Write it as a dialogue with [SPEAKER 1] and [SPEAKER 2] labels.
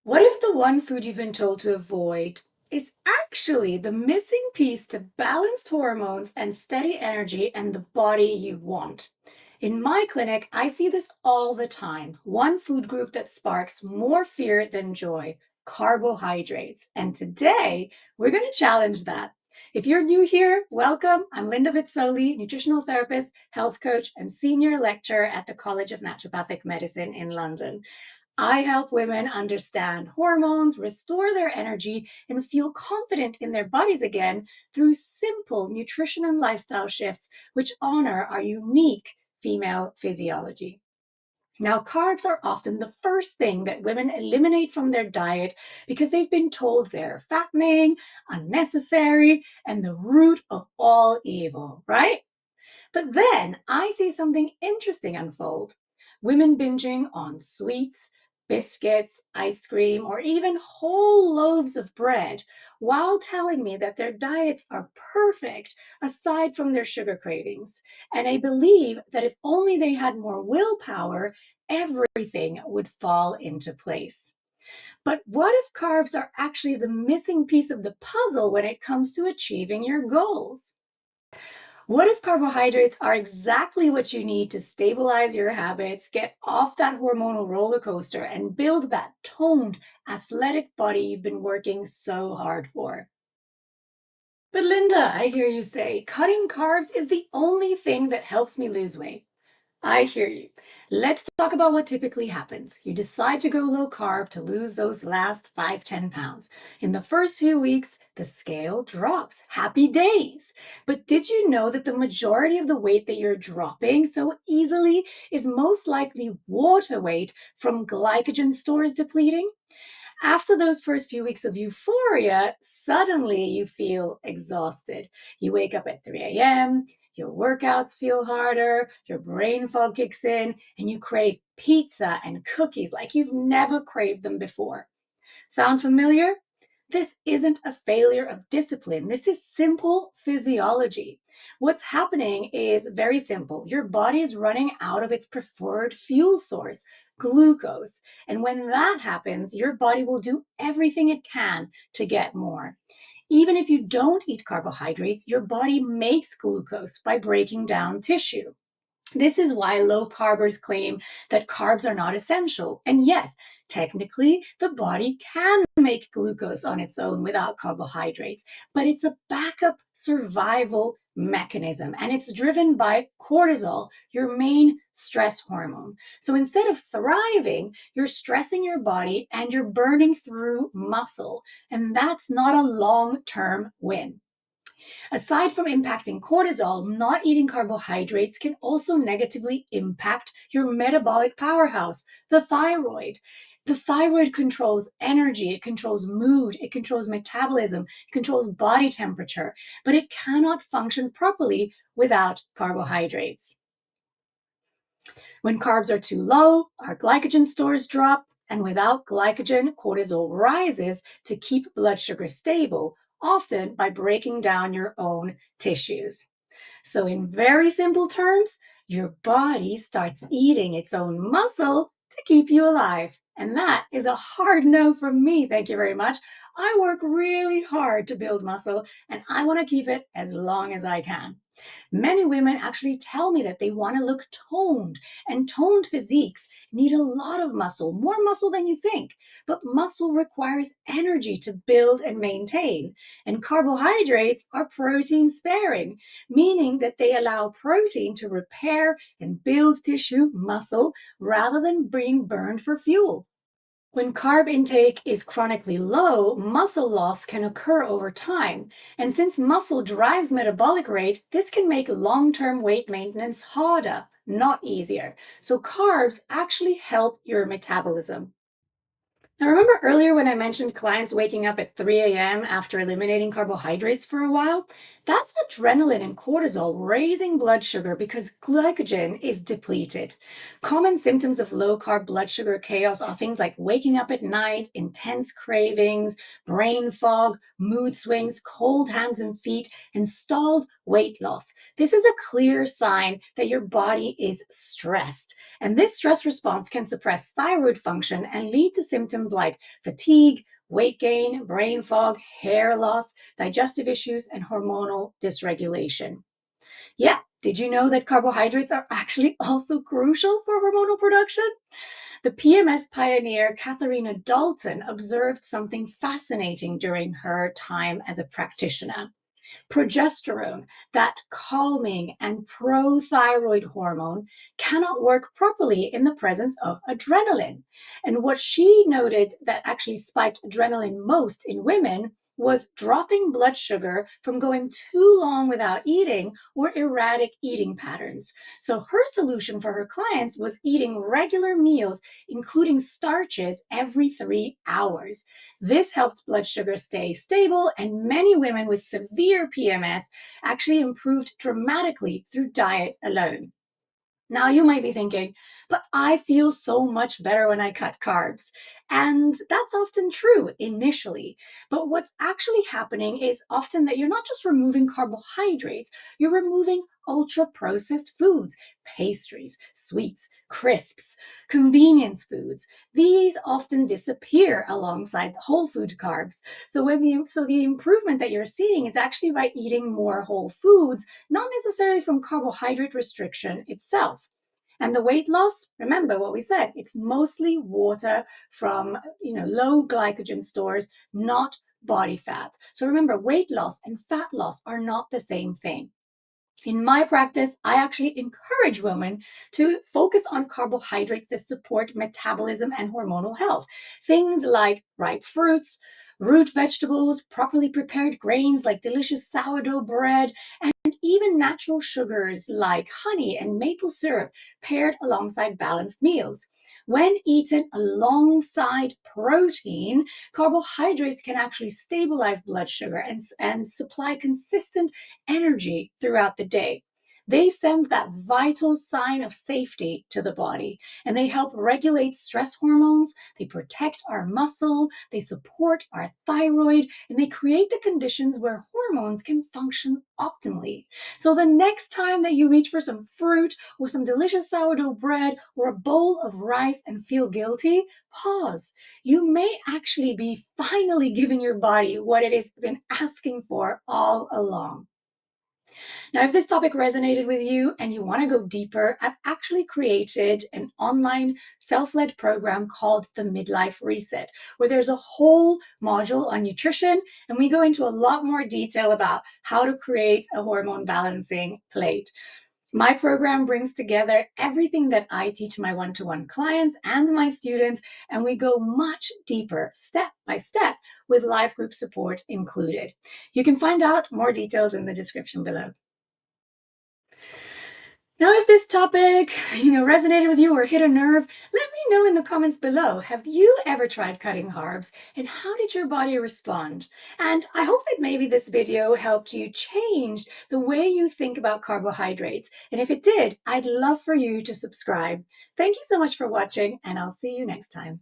[SPEAKER 1] What if the one food you've been told to avoid is actually the missing piece to balanced hormones and steady energy and the body you want? In my clinic, I see this all the time. One food group that sparks more fear than joy, carbohydrates. And today, we're going to challenge that. If you're new here, welcome. I'm Linda Vezzoli, nutritional therapist, health coach, and senior lecturer at the College of Naturopathic Medicine in London. I help women understand hormones, restore their energy, and feel confident in their bodies again through simple nutrition and lifestyle shifts which honor our unique female physiology. Now, carbs are often the first thing that women eliminate from their diet because they've been told they're fattening, unnecessary, and the root of all evil, right? But then I see something interesting unfold. Women binging on sweets, biscuits, ice cream, or even whole loaves of bread while telling me that their diets are perfect aside from their sugar cravings. And I believe that if only they had more willpower, everything would fall into place. But what if carbs are actually the missing piece of the puzzle when it comes to achieving your goals? What if carbohydrates are exactly what you need to stabilize your habits, get off that hormonal roller coaster, and build that toned, athletic body you've been working so hard for? But Linda, I hear you say, cutting carbs is the only thing that helps me lose weight. I hear you. Let's talk about what typically happens. You decide to go low carb to lose those last 5, 10 pounds. In the first few weeks, the scale drops. Happy days. But did you know that the majority of the weight that you're dropping so easily is most likely water weight from glycogen stores depleting? After those first few weeks of euphoria, suddenly you feel exhausted. You wake up at 3 a.m., your workouts feel harder, your brain fog kicks in, and you crave pizza and cookies like you've never craved them before. Sound familiar? This isn't a failure of discipline. This is simple physiology. What's happening is very simple. Your body is running out of its preferred fuel source, glucose. And when that happens, your body will do everything it can to get more. Even if you don't eat carbohydrates, your body makes glucose by breaking down tissue. This is why low carbers claim that carbs are not essential. And yes, technically, the body can make glucose on its own without carbohydrates, but it's a backup survival mechanism and it's driven by cortisol, your main stress hormone. So instead of thriving, you're stressing your body and you're burning through muscle. And that's not a long-term win. Aside from impacting cortisol, not eating carbohydrates can also negatively impact your metabolic powerhouse, the thyroid. The thyroid controls energy, it controls mood, it controls metabolism, it controls body temperature, but it cannot function properly without carbohydrates. When carbs are too low, our glycogen stores drop, and without glycogen, cortisol rises to keep blood sugar stable, often by breaking down your own tissues. So, in very simple terms, your body starts eating its own muscle to keep you alive. And that is a hard no from me. Thank you very much. I work really hard to build muscle and I want to keep it as long as I can. Many women actually tell me that they want to look toned, and toned physiques need a lot of muscle, more muscle than you think. But muscle requires energy to build and maintain, and carbohydrates are protein sparing, meaning that they allow protein to repair and build tissue, muscle, rather than being burned for fuel. When carb intake is chronically low, muscle loss can occur over time. And since muscle drives metabolic rate, this can make long-term weight maintenance harder, not easier. So carbs actually help your metabolism. Now, remember earlier when I mentioned clients waking up at 3 a.m. after eliminating carbohydrates for a while? That's adrenaline and cortisol raising blood sugar because glycogen is depleted. Common symptoms of low carb blood sugar chaos are things like waking up at night, intense cravings, brain fog, mood swings, cold hands and feet, and stalled weight loss. This is a clear sign that your body is stressed. And this stress response can suppress thyroid function and lead to symptoms symptoms like fatigue, weight gain, brain fog, hair loss, digestive issues, and hormonal dysregulation. Yeah, did you know that carbohydrates are actually also crucial for hormonal production? The PMS pioneer Katharina Dalton observed something fascinating during her time as a practitioner. Progesterone, that calming and pro-thyroid hormone, cannot work properly in the presence of adrenaline. And what she noted that actually spiked adrenaline most in women was dropping blood sugar from going too long without eating or erratic eating patterns. So her solution for her clients was eating regular meals, including starches, every 3 hours. This helped blood sugar stay stable, and many women with severe PMS actually improved dramatically through diet alone. Now you might be thinking, but I feel so much better when I cut carbs. And that's often true initially. But what's actually happening is often that you're not just removing carbohydrates, you're removing ultra processed foods, pastries, sweets, crisps, convenience foods. These often disappear alongside the whole food carbs. So the improvement that you're seeing is actually by eating more whole foods, not necessarily from carbohydrate restriction itself. And the weight loss, remember what we said, it's mostly water from low glycogen stores, not body fat. So remember, weight loss and fat loss are not the same thing. In my practice, I actually encourage women to focus on carbohydrates that support metabolism and hormonal health. Things like ripe fruits, root vegetables, properly prepared grains like delicious sourdough bread, and even natural sugars like honey and maple syrup paired alongside balanced meals. When eaten alongside protein, carbohydrates can actually stabilize blood sugar and supply consistent energy throughout the day. They send that vital sign of safety to the body, and they help regulate stress hormones, they protect our muscle, they support our thyroid, and they create the conditions where hormones can function optimally. So the next time that you reach for some fruit or some delicious sourdough bread or a bowl of rice and feel guilty, pause. You may actually be finally giving your body what it has been asking for all along. Now, if this topic resonated with you and you want to go deeper, I've actually created an online self-led program called the Midlife Reset, where there's a whole module on nutrition, and we go into a lot more detail about how to create a hormone balancing plate. My program brings together everything that I teach my one-to-one clients and my students, and we go much deeper, step by step, with live group support included. You can find out more details in the description below. Now, if this topic, resonated with you or hit a nerve, let me know in the comments below. Have you ever tried cutting carbs, and how did your body respond? And I hope that maybe this video helped you change the way you think about carbohydrates. And if it did, I'd love for you to subscribe. Thank you so much for watching, and I'll see you next time.